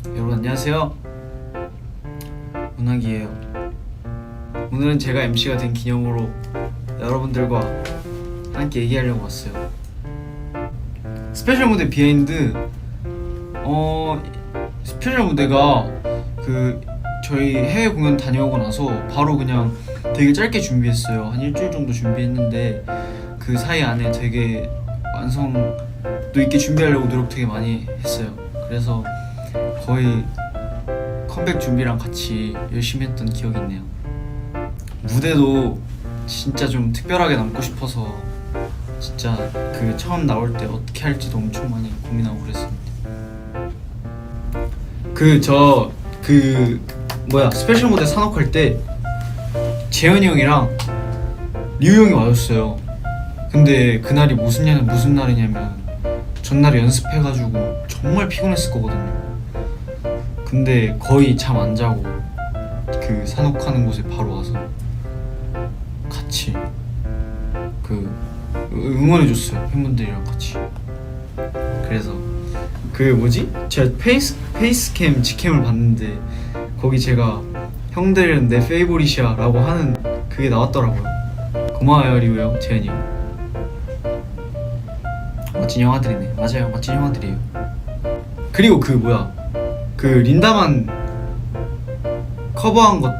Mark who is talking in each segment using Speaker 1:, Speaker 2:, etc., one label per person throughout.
Speaker 1: 여러분 안녕하세요. 문학이에요. 오늘은 제가 MC가 된 기념으로 여러분들과 함께 얘기하려고 왔어요. 스페셜 무대 비하인드. 스페셜 무대가 저희 해외 공연 다녀오고 나서 바로 그냥 되게 짧게 준비했어요. 한 일주일 정도 준비했는데 그 사이 안에 되게 완성도 있게 준비하려고 노력 되게 많이 했어요. 그래서 거의 컴백 준비랑 같이 열심히 했던 기억이 있네요. 무대도 진짜 좀 특별하게 남고 싶어서 진짜 처음 나올 때 어떻게 할지도 엄청 많이 고민하고 그랬습니다. 스페셜 무대 산옥할 때 재현이 형이랑 리우 형이 와줬어요. 근데 그날이 무슨 날이냐면 전날에 연습해가지고 정말 피곤했을 거거든요. 근데 거의 잠 안 자고 산옥하는 곳에 바로 와서 같이 응원해줬어요. 팬분들이랑 같이. 그래서 제가 페이스캠 직캠을 봤는데 거기 제가 형들은 내 페이보릿이야 라고 하는 그게 나왔더라고요. 고마워요 리우 형, 재현이 형. 멋진 영화들이네. 맞아요, 멋진 영화들이에요. 그리고 린다만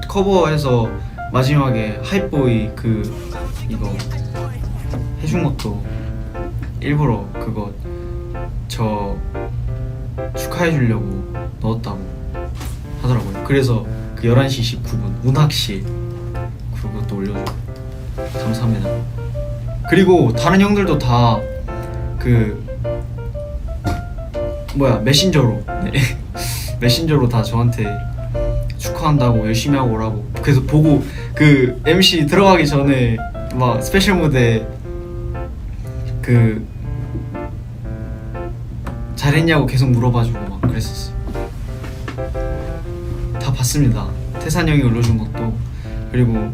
Speaker 1: 커버해서 마지막에 하이보이 이거 해준 것도 일부러 저 축하해주려고 넣었다고 하더라고요. 그래서 11시 19분 운학시 그것도 올려주고 감사합니다. 그리고 다른 형들도 다 메신저로 메신저로 다 저한테 축하한다고 열심히 하고 오라고. 그래서 보고 MC 들어가기 전에 막 스페셜 무대 잘했냐고 계속 물어봐주고 막 그랬었어요. 다 봤습니다. 태산 형이 올려준 것도. 그리고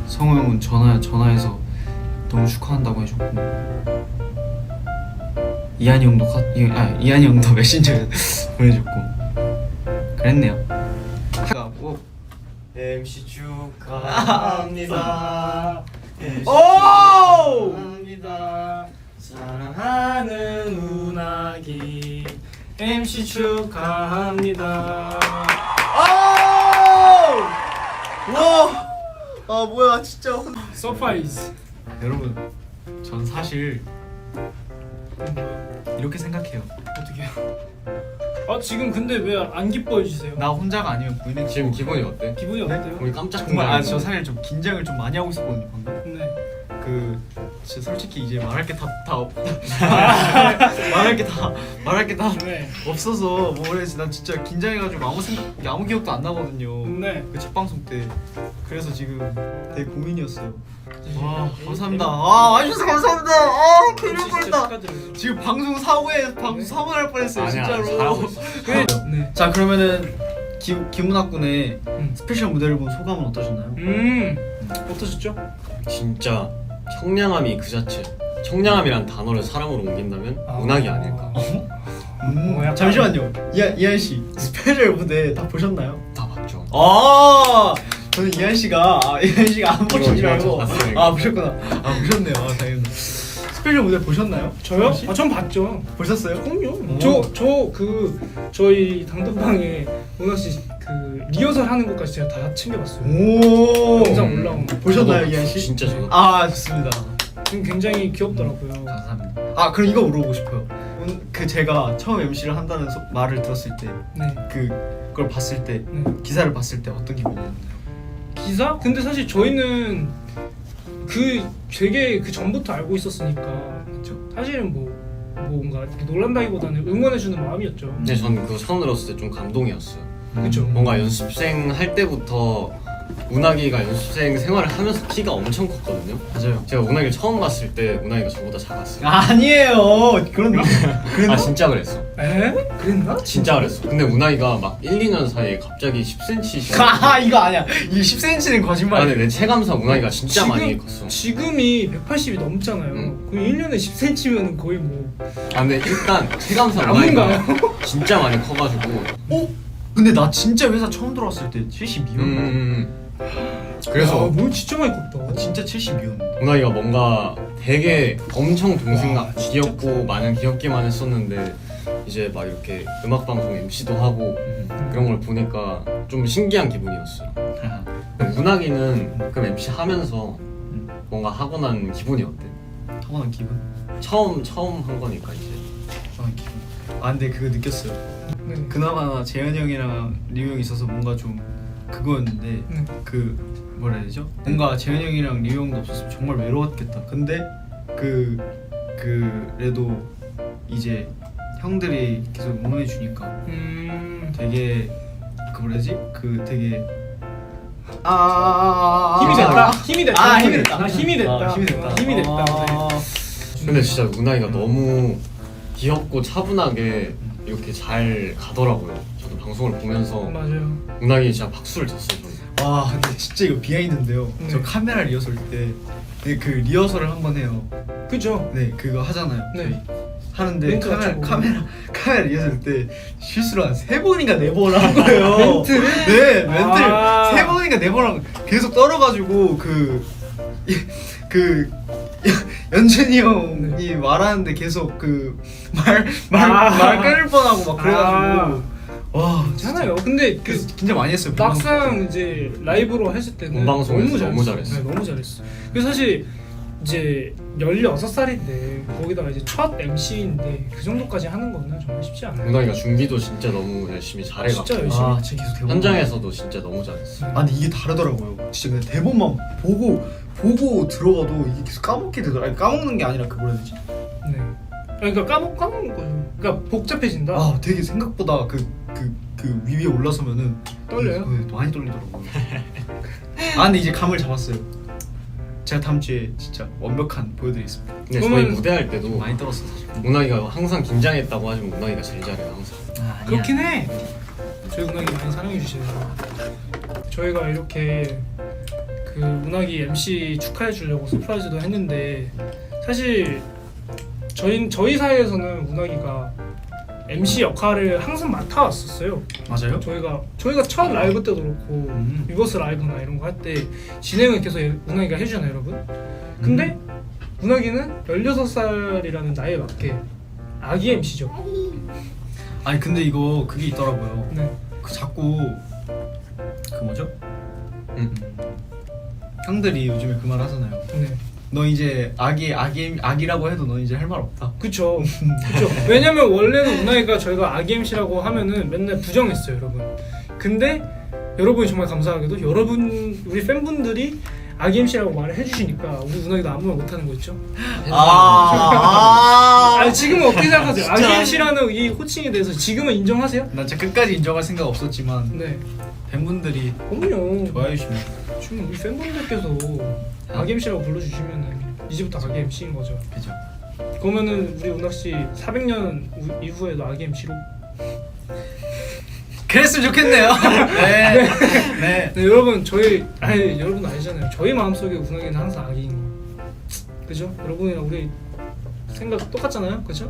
Speaker 1: 성호 형은 전화해서 너무 축하한다고 해줬고, 이한이 형도 메신저에 보내줬고 그랬네요.
Speaker 2: MC 축하합니다. MC
Speaker 1: 오!
Speaker 2: 축하합니다. 사랑하는 운학이 MC 축하합니다.
Speaker 1: 와! 아 뭐야 진짜.
Speaker 2: 서프라이즈.
Speaker 1: 여러분 전 사실 이렇게 생각해요.
Speaker 2: 어떻게요? 지금 근데 왜 안 기뻐해 주세요?
Speaker 1: 나 혼자가 아니면 보이는
Speaker 3: 지금 기분이 어때?
Speaker 2: 기분이 어때요?
Speaker 3: 우리 깜짝
Speaker 1: 정말 저 사실 좀 긴장을 좀 많이 하고 있었거든요 방금.
Speaker 2: 네.
Speaker 1: 진짜 솔직히 이제 말할 게 다 말할 게 다
Speaker 2: 네.
Speaker 1: 없어서 난 진짜 긴장해가지고 아무 기억도 안 나거든요.
Speaker 2: 네.
Speaker 1: 첫 방송 때. 그래서 지금 되게 고민이었어요. 와
Speaker 2: 네.
Speaker 1: 감사합니다. 와주셔서 감사합니다. 큰일 날
Speaker 2: 진짜
Speaker 1: 뻔했다.
Speaker 2: 축하드려요.
Speaker 1: 지금 방송 사고 날 뻔했어요.
Speaker 3: 아니야,
Speaker 1: 진짜로.
Speaker 3: 잘하고 있어.
Speaker 2: 네.
Speaker 1: 자 그러면은 김문학군의 스페셜 무대를 본 소감은 어떠셨나요?
Speaker 2: 어떠셨죠?
Speaker 3: 진짜 청량함이 그 자체. 청량함이란 단어를 사람으로 옮긴다면 운학이 아닐까.
Speaker 2: 약간-
Speaker 1: 잠시만요. 이한 씨 스페셜 무대 다 보셨나요?
Speaker 3: 다 봤죠.
Speaker 1: 저는 이한 씨가 안 보신 줄 알고.
Speaker 3: 봤으니까.
Speaker 1: 보셨구나. 보셨네요. 다행입니다. 스페셜 무대 보셨나요?
Speaker 2: 저요?
Speaker 1: 혹시?
Speaker 2: 전 봤죠.
Speaker 1: 보셨어요?
Speaker 2: 그럼요.
Speaker 1: 오.
Speaker 2: 저희 당근방에 문학 씨 리허설 하는 것까지 제가 다 챙겨봤어요.
Speaker 1: 오.
Speaker 2: 영상 올라온 거.
Speaker 1: 보셨나요, 이한 씨?
Speaker 3: 진짜 저도.
Speaker 1: 좋습니다.
Speaker 2: 지금 굉장히 귀엽더라고요.
Speaker 1: 감사합니다. 그럼 이거 물어보고 싶어요. 제가 처음 MC를 한다는 말을 들었을 때,
Speaker 2: 네.
Speaker 1: 그걸 봤을 때,
Speaker 2: 네.
Speaker 1: 기사를 봤을 때 어떤 기분이었나요?
Speaker 2: 기사? 근데 사실 저희는 되게 전부터 알고 있었으니까
Speaker 1: 그렇죠.
Speaker 2: 사실은 뭔가 이렇게 놀란다기보다는 응원해주는 마음이었죠.
Speaker 3: 근데 저는 그거 처음 들었을 때 좀 감동이었어요.
Speaker 2: 그쵸.
Speaker 3: 뭔가 연습생 할 때부터 운학이가 연습생 생활을 하면서 키가 엄청 컸거든요.
Speaker 1: 맞아요.
Speaker 3: 제가 운학이를 처음 봤을 때 운학이가 저보다 작았어요.
Speaker 1: 아니에요. 그랬나?
Speaker 3: 진짜 그랬어.
Speaker 2: 에? 그랬나?
Speaker 3: 진짜 그랬어. 근데 운학이가 막 1, 2년 사이에 갑자기 10cm씩.
Speaker 1: 이거 아니야. 이 10cm는 거짓말이야.
Speaker 3: 근데 내 체감상 운학이가 진짜 많이 컸어.
Speaker 2: 지금이 180이 넘잖아요. 그럼 1년에 10cm면 거의 뭐
Speaker 3: 근데 일단 체감상
Speaker 2: 나무인가요?
Speaker 3: 운학이가 진짜 많이 커가지고.
Speaker 1: 근데 나 진짜 회사 처음 들어왔을 때 72였나?
Speaker 3: 그래서
Speaker 2: 뭐 진짜 많이 컸다.
Speaker 1: 진짜 72였는데.
Speaker 3: 운하이가 뭔가 되게 엄청 동생
Speaker 2: 와, 진짜
Speaker 3: 귀엽고 많은 귀엽기만 했었는데 이제 막 이렇게 음악 방송 MC도 하고 그런 걸 보니까 좀 신기한 기분이었어요. 운하기는 그럼 MC 하면서 뭔가 하고 난 기분이 어때?
Speaker 1: 하고 난 기분?
Speaker 3: 처음 한 거니까 이제.
Speaker 1: 하고 난 기분. 아 근데 그거 느꼈어요.
Speaker 2: 네.
Speaker 1: 그나마 재현이 형이랑 리우 형이 있어서 뭔가 좀 그거였는데
Speaker 2: 네.
Speaker 1: 그 뭐라 해야 되죠? 뭔가 재현이 형이랑 리우 형도 없었으면 정말 외로웠겠다. 근데 그래도 이제 형들이 계속 응원해 주니까 되게 그 뭐라 해야지? 그 되게
Speaker 2: 힘이 됐다. 힘이 됐다.
Speaker 1: 아, 힘이 됐다.
Speaker 2: 힘이 됐다.
Speaker 1: 힘이 됐다.
Speaker 2: 힘이 됐다.
Speaker 3: 근데 진짜 운하이가 너무 귀엽고 차분하게 이렇게 잘 가더라고요. 저도 방송을 보면서
Speaker 2: 맞아요.
Speaker 3: 운하이 진짜 박수를 쳤어요. 저는.
Speaker 1: 와 근데 진짜 이거 비하인드인데요.
Speaker 2: 네.
Speaker 1: 저 카메라 리허설 때 그 리허설을 한번 해요.
Speaker 2: 그죠?
Speaker 1: 네 그거 하잖아요.
Speaker 2: 네.
Speaker 1: 하는데
Speaker 2: 멘트
Speaker 1: 카메라 리허설 때 실수로 한 3번인가 4번 한 거예요.
Speaker 2: 멘트를?
Speaker 1: 네 멘트를
Speaker 2: 아.
Speaker 1: 3번인가 4번 한 거. 계속 떨어가지고 연준이 형이 말하는데 계속 말 끊을 뻔하고 막 그래가지고 와
Speaker 2: 괜찮아요. 근데 그
Speaker 1: 그래서 긴장 많이 했어요.
Speaker 2: 막상 이제 라이브로 했을 때는
Speaker 3: 본방송에서
Speaker 2: 너무
Speaker 3: 너무
Speaker 2: 잘했어. 네, 너무 잘했어. 그래서 사실 이제 16살인데 거기다가 이제 첫 MC인데 그 정도까지 하는 거는 정말 쉽지 않아요.
Speaker 3: 운하이가 준비도 진짜 너무 열심히 잘해갖고
Speaker 2: 진짜 열심히.
Speaker 1: 아 진짜 계속 대본
Speaker 3: 현장에서도 진짜 너무 잘했어.
Speaker 1: 아 근데 이게 다르더라고요. 진짜 그냥 대본만 보고 들어가도 이게 계속 까먹게 되더라. 아니, 까먹는 게 아니라 그 뭐라 해야 되지?
Speaker 2: 네. 그러니까 까먹는 거죠. 그러니까 복잡해진다.
Speaker 1: 아 되게 생각보다 그 위에 올라서면은
Speaker 2: 떨려요?
Speaker 1: 네, 많이 떨리더라고요. 아 근데 이제 감을 잡았어요. 제가 다음 주에 진짜 완벽한 보여드리겠습니다.
Speaker 3: 근데 저희
Speaker 2: 그러면
Speaker 3: 무대할 때도
Speaker 1: 많이 떨었어 사실.
Speaker 3: 운하이가 항상 긴장했다고 하지만 운하이가 제일 잘해요 항상.
Speaker 1: 아,
Speaker 2: 그렇긴 해. 저희 운하기 많이 사랑해 주세요. 저희가 이렇게 그 운하기 MC 축하해 주려고 서프라이즈도 했는데 사실 저희 사이에서는 운하기가 MC 역할을 항상 맡아왔었어요.
Speaker 1: 맞아요?
Speaker 2: 저희가 첫 라이브 때도 그렇고 위버스 라이브나 이런 거 할 때 진행을 계속 운하기가 해주잖아요, 여러분. 근데 운하기는 16살이라는 나이에 맞게 아기 MC죠.
Speaker 1: 아니 근데 이거 그게 있더라고요.
Speaker 2: 네.
Speaker 1: 그 자꾸 그 뭐죠? 형들이 요즘에 그 말 하잖아요.
Speaker 2: 네.
Speaker 1: 너 이제 아기라고 해도 너 이제 할 말 없다.
Speaker 2: 그쵸. 그쵸. 왜냐면 원래는 운하이가 저희가 아기 MC라고 하면은 맨날 부정했어요, 여러분. 근데 여러분이 정말 감사하게도 우리 팬분들이 아기 MC라고 말을 해주시니까 우리 운하이도 아무 말 못하는 거 있죠. 아니, 지금은 어떻게 생각하세요? 아기 MC라는 이 호칭에 대해서 지금은 인정하세요?
Speaker 1: 난 진짜 끝까지 인정할 생각 없었지만
Speaker 2: 네.
Speaker 1: 팬분들이
Speaker 2: 그럼요.
Speaker 1: 좋아해 주시면
Speaker 2: 지금 우리 팬분들께서 아기 MC라고 불러주시면은 이제부터 아기 MC인 거죠.
Speaker 1: 그죠.
Speaker 2: 그러면은 우리 운학 씨 400년 이후에도 아기 MC로.
Speaker 1: 그랬으면 좋겠네요. 네. 네.
Speaker 2: 네, 여러분 여러분 아시잖아요. 저희 마음속에 운학이는 항상 아기인 거. 그죠? 여러분이랑 우리 생각 똑같잖아요. 그죠?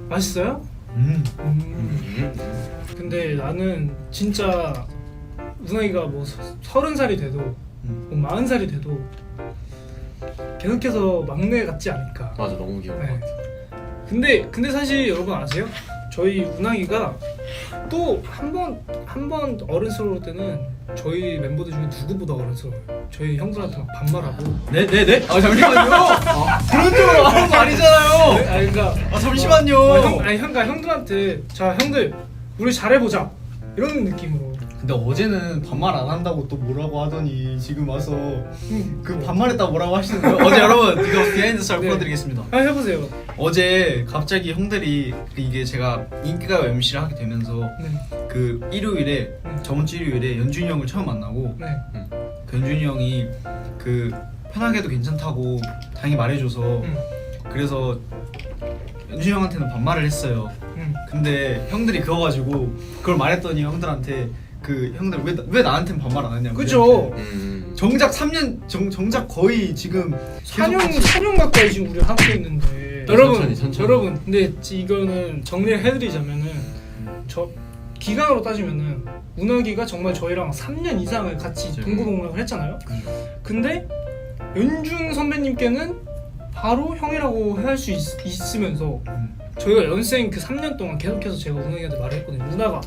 Speaker 2: 맛있어요? 근데 나는 진짜 운학이가 뭐 30살이 돼도 뭐 40살이 돼도 계속해서 막내 같지 않을까.
Speaker 3: 맞아 너무 귀여워.
Speaker 2: 네. 근데 사실 여러분 아세요? 저희 운항이가 또 한 번 어른스러울 때는 저희 멤버들 중에 누구보다 어른스러워요. 저희 형들한테 막 반말하고.
Speaker 1: 네네네. 아 잠시만요. 그런 쪽으로 하는 거 아니잖아요.
Speaker 2: 네? 아니 그러니까
Speaker 1: 아 잠시만요.
Speaker 2: 형들한테 자 형들 우리 잘해보자 이런 느낌으로.
Speaker 1: 근데 어제는 반말 안 한다고 또 뭐라고 하더니 지금 와서 그 반말했다고 뭐라고 하시는 거예요? 어제 여러분 이거 비하인드 썰
Speaker 2: 네.
Speaker 1: 풀어드리겠습니다.
Speaker 2: 해보세요.
Speaker 1: 어제 갑자기 형들이 이게 제가 인기가요 MC를 하게 되면서
Speaker 2: 네.
Speaker 1: 그 일요일에 저번 주 일요일에 연준이 형을 처음 만나고
Speaker 2: 네.
Speaker 1: 그 연준이 형이 그 편하게도 괜찮다고 다행히 말해줘서 그래서 연준이 형한테는 반말을 했어요. 근데 형들이 그거 가지고 그걸 말했더니 형들한테 그 형들 왜 나한테는 반말 안 했냐고.
Speaker 2: 그죠.
Speaker 1: 정작 3년 정작 거의 지금
Speaker 2: 4년 가까이 지금 우리 하고 있는데
Speaker 3: 천천히.
Speaker 2: 여러분 근데 이거는 정리를 해드리자면은 기간으로 따지면은 운학이가 정말 저희랑 3년 이상을 같이
Speaker 1: 맞아요.
Speaker 2: 동고동락을 했잖아요. 근데 연준 선배님께는 바로 형이라고 할 수 있으면서 저희가 연생 그 3년 동안 계속해서 제가 운학이한테 말을 했거든요. 운학아,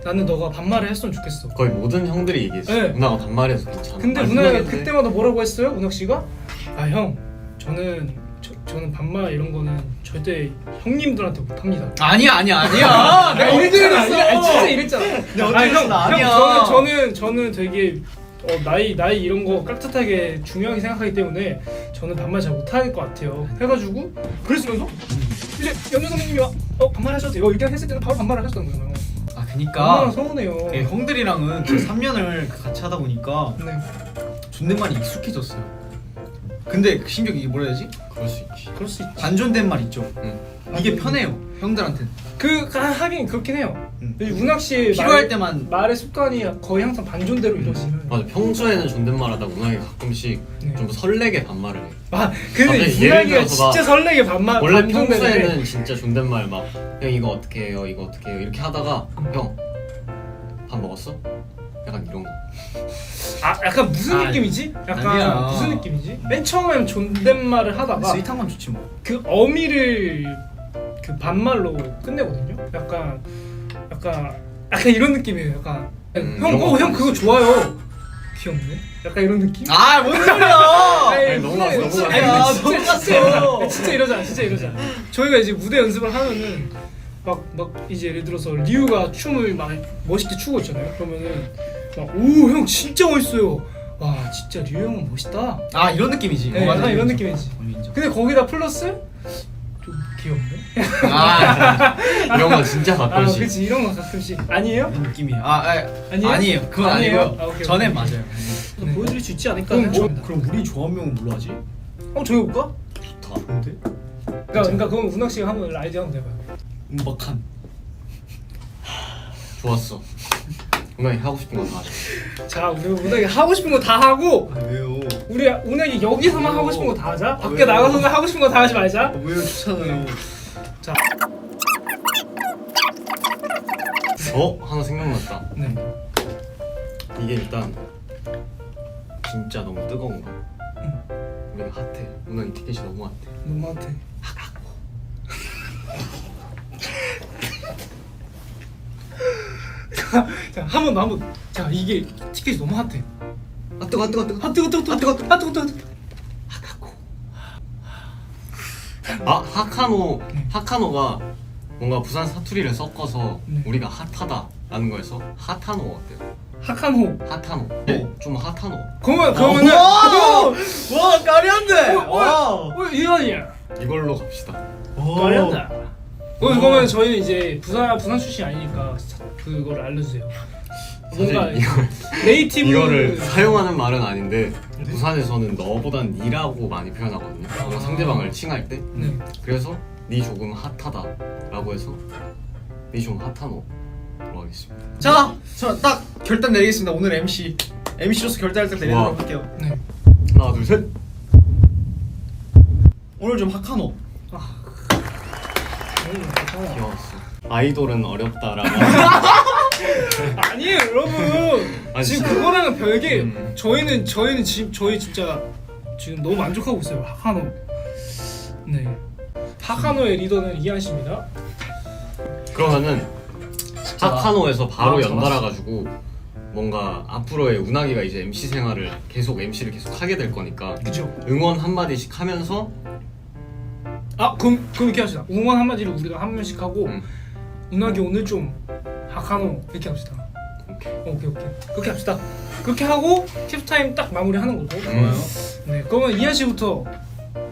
Speaker 2: 나는 너가 반말을 했으면 좋겠어.
Speaker 3: 거의 모든 형들이 얘기했어요.
Speaker 2: 네.
Speaker 3: 누나가 반말해서 괜찮아.
Speaker 2: 근데 운학이가 그때마다 뭐라고 했어요? 운학 씨가? 아 형, 저는 반말 이런 거는 절대 형님들한테 못합니다.
Speaker 1: 아니야
Speaker 2: 내가 이랬잖아. 진짜 이랬잖아.
Speaker 1: 어떻게 했어? 아니야.
Speaker 2: 저는 되게 나이 이런 거 깍듯하게 중요하게 생각하기 때문에 저는 반말 잘 못할 것 같아요. 해가지고 그랬으면서 이제 연준 선배님이 반말하셔도 돼요. 이렇게 했을 때는 바로 반말을 하셨던 거예요.
Speaker 1: 아
Speaker 2: 얼마나
Speaker 1: 그니까
Speaker 2: 서운해요.
Speaker 1: 형들이랑은 3년을 같이 하다 보니까
Speaker 2: 네.
Speaker 1: 존댓말이 익숙해졌어요. 근데 심지어 이게 뭐라 해야 되지?
Speaker 3: 그럴 수 있지.
Speaker 2: 그럴 수 있지.
Speaker 1: 반존댓말 있죠. 이게 편해요 형들한테는.
Speaker 2: 하긴 그렇긴 해요.
Speaker 1: 응.
Speaker 2: 운학 씨의
Speaker 1: 필요할 때만
Speaker 2: 말의 습관이 거의 항상 반존대로 이루어지는.
Speaker 3: 맞아. 평소에는 존댓말하다 운학이 가끔씩
Speaker 2: 네.
Speaker 3: 좀 설레게 반말을 해.
Speaker 2: 근데
Speaker 3: 갑자기 예를
Speaker 2: 운학이가
Speaker 3: 들어서 막
Speaker 2: 진짜 설레게 반말.
Speaker 3: 원래
Speaker 2: 반존대를 해.
Speaker 3: 평소에는 진짜 존댓말 막 형 이거 어떻게 해요? 이거 어떻게 해요? 이렇게 하다가 형 밥 먹었어? 약간 이런 거.
Speaker 2: 약간 무슨
Speaker 1: 아,
Speaker 2: 느낌이지? 약간
Speaker 1: 아니야.
Speaker 2: 무슨 느낌이지? 맨 처음엔 존댓말을 하다가
Speaker 1: 스윗한 건 좋지 뭐.
Speaker 2: 그 어미를 그 반말로 끝내거든요. 약간 이런 느낌이에요. 약간 형 그거 좋아요. 귀엽네. 약간 이런 느낌?
Speaker 1: 아뭔 소리야?
Speaker 2: 아니,
Speaker 3: 너무
Speaker 2: 무대
Speaker 3: 너무
Speaker 2: 연습-
Speaker 1: 아니,
Speaker 2: 아니,
Speaker 1: 너무
Speaker 2: 진짜
Speaker 1: 깠어.
Speaker 2: 진짜 이러잖아. 저희가 이제 무대 연습을 하면은 막 이제 예를 들어서 리우가 춤을 막 멋있게 추고 있잖아요. 그러면은 오 형 진짜 멋있어요. 와 진짜 리우 형은 멋있다.
Speaker 1: 아 이런 느낌이지.
Speaker 2: 네,
Speaker 1: 맞아,
Speaker 2: 약간 이런
Speaker 1: 인정.
Speaker 2: 느낌이지.
Speaker 1: 인정.
Speaker 2: 근데 거기다 플러스 좀 귀엽네.
Speaker 1: 아
Speaker 3: 이런 거 진짜 가끔씩.
Speaker 2: 그렇지 이런 거 가끔씩 아니에요?
Speaker 1: 이런 느낌이에요.
Speaker 2: 아니에요?
Speaker 1: 아니에요. 그건
Speaker 2: 아니에요?
Speaker 1: 아니고요.
Speaker 2: 오케이,
Speaker 1: 전엔
Speaker 2: 오케이.
Speaker 1: 맞아요.
Speaker 2: 네. 보여드릴 수 있지 않을까
Speaker 1: 그럼
Speaker 2: 생각합니다.
Speaker 1: 그럼 우리 조합명은 뭘로 하지?
Speaker 2: 저희 볼까?
Speaker 3: 좋다.
Speaker 1: 뭔데?
Speaker 2: 그러니까 그럼 운학 씨가 한번 아이디어 한번 내봐요.
Speaker 1: 음박한.
Speaker 3: 좋았어. 운학이 하고 싶은 거 다 하자.
Speaker 2: 자 우리 운학이 하고 싶은 거 다 하고
Speaker 1: 아 왜요?
Speaker 2: 우리 운학이 여기서만 하고 싶은 거 다 하자. 밖에
Speaker 1: 왜요?
Speaker 2: 나가서는 하고 싶은 거 다 하지 말자.
Speaker 1: 왜요? 좋잖아요.
Speaker 2: 자,
Speaker 3: 하나 생각났다.
Speaker 2: 네.
Speaker 3: 이게 일단 진짜 너무 뜨거운 거야. 우리가 핫해. 운학이 티켓이 너무 핫해.
Speaker 2: 너무한테. 자, 한 번 더. 자, 이게 티켓이 너무 핫해.
Speaker 1: 아 뜨거.
Speaker 3: 하카노가 뭔가 부산 사투리를 섞어서
Speaker 2: 네.
Speaker 3: 우리가 핫하다라는 거에서 핫하노 어때요?
Speaker 2: 하칸호.
Speaker 3: 핫하노.
Speaker 1: 네.
Speaker 3: 좀 핫하노.
Speaker 2: 그러면은
Speaker 1: 와 까리한데.
Speaker 2: 이현이야.
Speaker 3: 이걸로 갑시다.
Speaker 2: 까리한다. 그러면 저희는 이제 부산 출신 아니니까 그걸 알려주세요. 뭔가
Speaker 3: 사실 이걸
Speaker 2: 네이티브
Speaker 3: 이거를 사용하는 말은 아닌데 부산에서는 너보단 니라고 많이 표현하거든요. 뭔가 상대방을 칭할 때.
Speaker 2: 네.
Speaker 3: 그래서 니 조금 핫하다라고 해서 니 좀 핫하노로 하겠습니다.
Speaker 1: 자, 저 딱 결단 내리겠습니다. 오늘 MC로서 결단을 딱 내리도록
Speaker 3: 와.
Speaker 1: 할게요.
Speaker 2: 네.
Speaker 3: 하나 둘 셋.
Speaker 1: 오늘 좀 하카노.
Speaker 3: 귀여웠어. 아이돌은 어렵다라고.
Speaker 2: 아니에요 여러분.
Speaker 3: 아니,
Speaker 2: 지금
Speaker 3: 진짜.
Speaker 2: 그거랑은 별개.
Speaker 3: 음.
Speaker 2: 저희는 지금 저희 진짜 지금 너무 만족하고 있어요. 하카노. 네. 하카노의 리더는 이한 씨입니다.
Speaker 3: 그러면은 하카노에서 바로
Speaker 1: 아,
Speaker 3: 연달아가지고 뭔가 앞으로의 운학이가 이제 MC 생활을 MC를 계속 하게 될 거니까
Speaker 2: 그죠?
Speaker 3: 응원 한 마디씩 하면서
Speaker 2: 그럼 이렇게 합시다. 응원 한마디를 우리가 한 명씩 하고 운학이 오늘 좀 하카노 이렇게 합시다. 오케이. 그렇게 합시다. 그렇게 하고 캡타임 딱 마무리하는 거고. 네. 그러면 이한 씨부터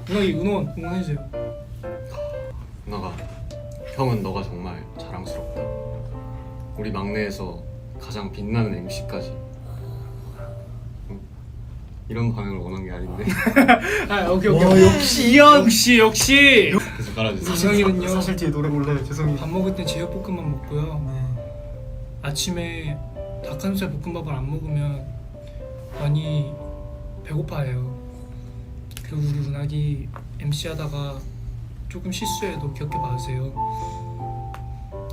Speaker 2: 운학이 응원해주세요.
Speaker 3: 운학아, 형은 너가 정말 자랑스럽다. 우리 막내에서 가장 빛나는 MC까지. 이런 반응을 원한 게 아닌데.
Speaker 2: 오케이.
Speaker 1: 와 역시 이한.
Speaker 2: 역시.
Speaker 3: 계속 깔아주세요.
Speaker 2: 이상이는요.
Speaker 1: 사실 뒤에 노래 불러요. 죄송해요.
Speaker 2: 밥 먹을 땐 제육볶음밥 먹고요. 아침에 닭가슴살 볶음밥을 안 먹으면 많이 배고파해요. 그리고 우리 운학이 MC 하다가 조금 실수해도 기억해 봐주세요.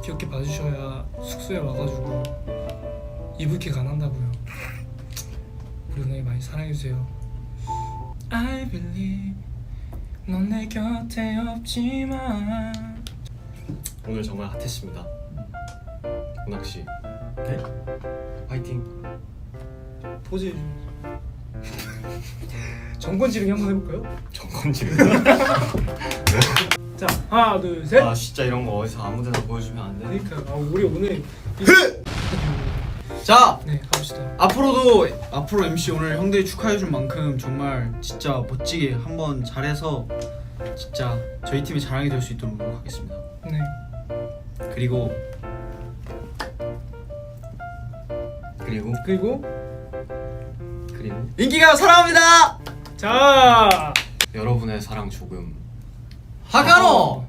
Speaker 2: 귀엽게 봐주셔야 숙소에 와가지고 이불킥 안 한다고요. 우리 은행이 많이 사랑해주세요. I believe 넌 내 곁에 없지만.
Speaker 3: 오늘 정말 핫했습니다. 문학 씨,
Speaker 1: 네?
Speaker 3: 화이팅.
Speaker 2: 포즈 정권 지르기 한번 해볼까요?
Speaker 3: 정권지르.
Speaker 2: 자 하나 둘 셋.
Speaker 3: 아 진짜 이런 거 어디서 아무데나 보여주면 안 돼.
Speaker 2: 그러니까 우리 오늘
Speaker 1: 자,
Speaker 2: 네 가봅시다.
Speaker 1: 앞으로 MC 오늘 형들이 축하해준 만큼 정말 진짜 멋지게 한번 잘해서 진짜 저희 팀의 자랑이 될 수 있도록 노력하겠습니다.
Speaker 2: 네.
Speaker 1: 그리고
Speaker 2: 그리고
Speaker 1: 인기가 사랑합니다.
Speaker 2: 자
Speaker 3: 여러분의 사랑 조금
Speaker 1: 하가로